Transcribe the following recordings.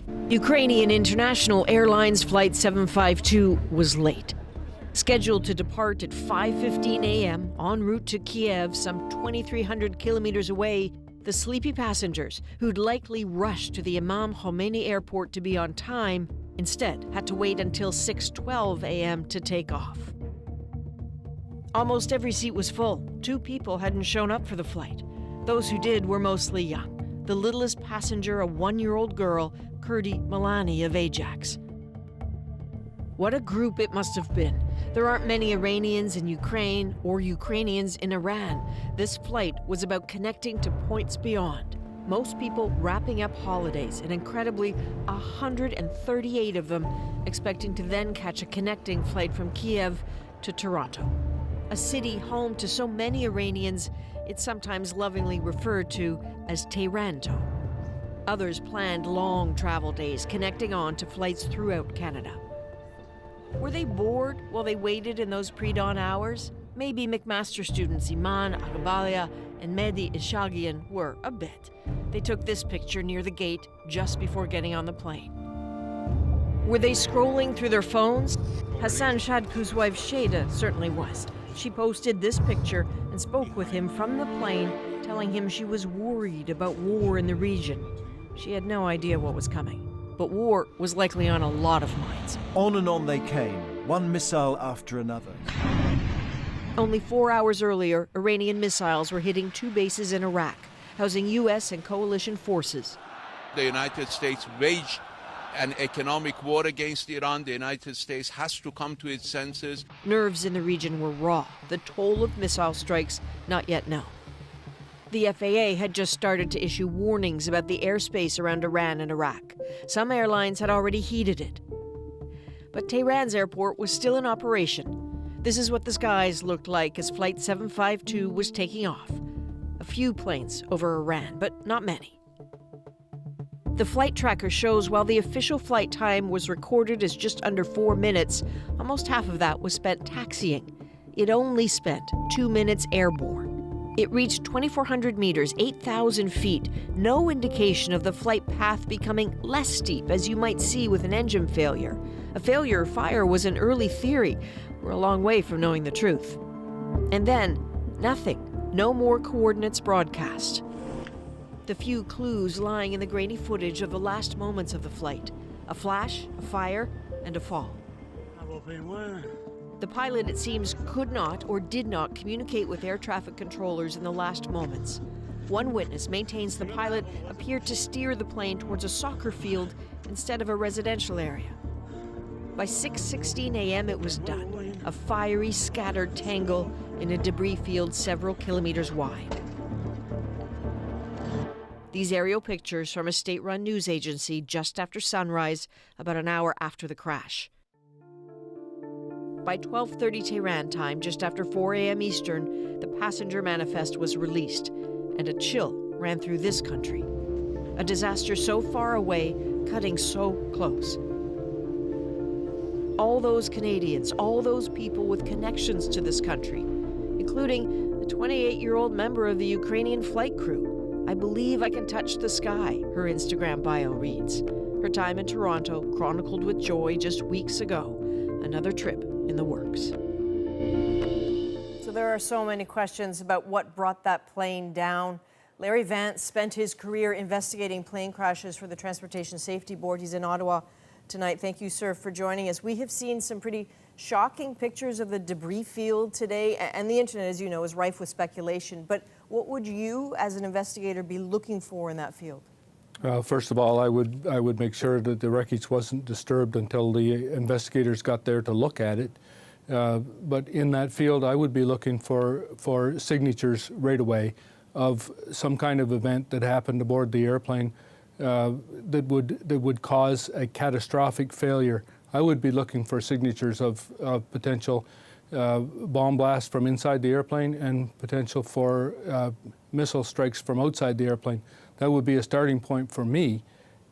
Ukrainian International Airlines Flight 752 was late. Scheduled to depart at 5:15 a.m. en route to Kiev, some 2,300 kilometers away, the sleepy passengers, who'd likely rushed to the Imam Khomeini airport to be on time, instead had to wait until 6:12 a.m. to take off. Almost every seat was full. 2 people hadn't shown up for the flight. Those who did were mostly young. The littlest passenger, a 1-year-old girl, Kurdi Milani of Ajax. What a group it must have been. There aren't many Iranians in Ukraine or Ukrainians in Iran. This flight was about connecting to points beyond. Most people wrapping up holidays, and incredibly, 138 of them expecting to then catch a connecting flight from Kiev to Toronto. A city home to so many Iranians, it's sometimes lovingly referred to as Tehranto. Others planned long travel days connecting on to flights throughout Canada. Were they bored while they waited in those pre-dawn hours? Maybe McMaster students Iman Agbalia and Mehdi Ishagian were a bit. They took this picture near the gate just before getting on the plane. Were they scrolling through their phones? Hassan Shadku's wife Shada certainly was. She posted this picture and spoke with him from the plane, telling him she was worried about war in the region. She had no idea what was coming, but war was likely on a lot of minds. On and on they came, one missile after another. Only 4 hours earlier, Iranian missiles were hitting 2 bases in Iraq, housing U.S. and coalition forces. The United States waged an economic war against Iran. The United States has to come to its senses. Nerves in the region were raw. The toll of missile strikes not yet known. The FAA had just started to issue warnings about the airspace around Iran and Iraq. Some airlines had already heeded it. But Tehran's airport was still in operation. This is what the skies looked like as Flight 752 was taking off. A few planes over Iran, but not many. The flight tracker shows while the official flight time was recorded as just under 4 minutes, almost half of that was spent taxiing. It only spent 2 minutes airborne. It reached 2,400 meters, 8,000 feet, no indication of the flight path becoming less steep as you might see with an engine failure. A failure of fire was an early theory. We're a long way from knowing the truth. And then, nothing. No more coordinates broadcast. The few clues lying in the grainy footage of the last moments of the flight. A flash, a fire, and a fall. The pilot, it seems, could not or did not communicate with air traffic controllers in the last moments. One witness maintains the pilot appeared to steer the plane towards a soccer field instead of a residential area. By 6:16 a.m. it was done, a fiery, scattered tangle in a debris field several kilometers wide. These aerial pictures from a state-run news agency just after sunrise, about an hour after the crash. By 12:30 Tehran time, just after 4 a.m. Eastern, the passenger manifest was released, and a chill ran through this country. A disaster so far away, cutting so close. All those Canadians, all those people with connections to this country, including the 28-year-old member of the Ukrainian flight crew. I believe I can touch the sky, her Instagram bio reads. Her time in Toronto chronicled with joy just weeks ago. Another trip in the works. So there are so many questions about what brought that plane down. Larry Vance spent his career investigating plane crashes for the Transportation Safety Board. He's in Ottawa tonight. Thank you, sir, for joining us. We have seen some pretty shocking pictures of the debris field today, and the internet, as you know, is rife with speculation. But what would you, as an investigator, be looking for in that field? First of all, I would make sure that the wreckage wasn't disturbed until the investigators got there to look at it. But in that field, I would be looking for signatures right away of some kind of event that happened aboard the airplane that would cause a catastrophic failure. I would be looking for signatures of potential bomb blast from inside the airplane and potential for missile strikes from outside the airplane. That would be a starting point for me.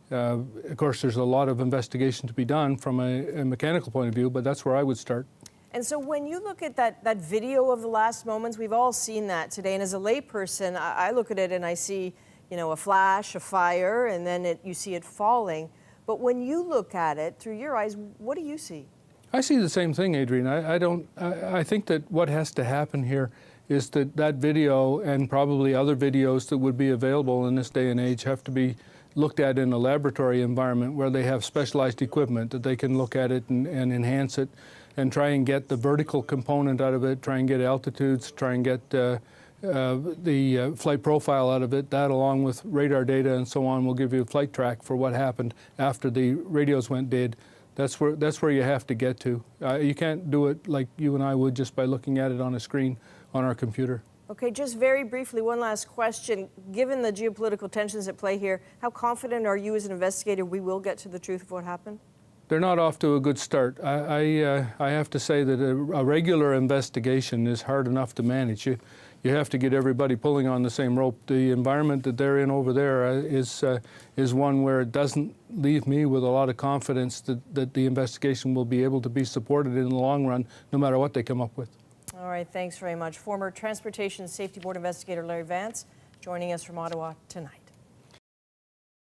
Of course, there's a lot of investigation to be done from a mechanical point of view, but that's where I would start. And so when you look at that video of the last moments, we've all seen that today, and as a layperson, I look at it and I see, you know, a flash, a fire, and then you see it falling. But when you look at it through your eyes, what do you see? I see the same thing, Adrian. I think that what has to happen here is that that video and probably other videos that would be available in this day and age have to be looked at in a laboratory environment where they have specialized equipment that they can look at it and enhance it and try and get the vertical component out of it, try and get altitudes, try and get the flight profile out of it. That, along with radar data and so on, will give you a flight track for what happened after the radios went dead. That's where you have to get to. You can't do it like you and I would just by looking at it on a screen on our computer. Okay, just very briefly, one last question. Given the geopolitical tensions at play here, how confident are you as an investigator we will get to the truth of what happened? They're not off to a good start. I have to say that a regular investigation is hard enough to manage. You have to get everybody pulling on the same rope. The environment that they're in over there is one where it doesn't leave me with a lot of confidence that the investigation will be able to be supported in the long run, no matter what they come up with. All right, thanks very much. Former Transportation Safety Board investigator Larry Vance joining us from Ottawa tonight.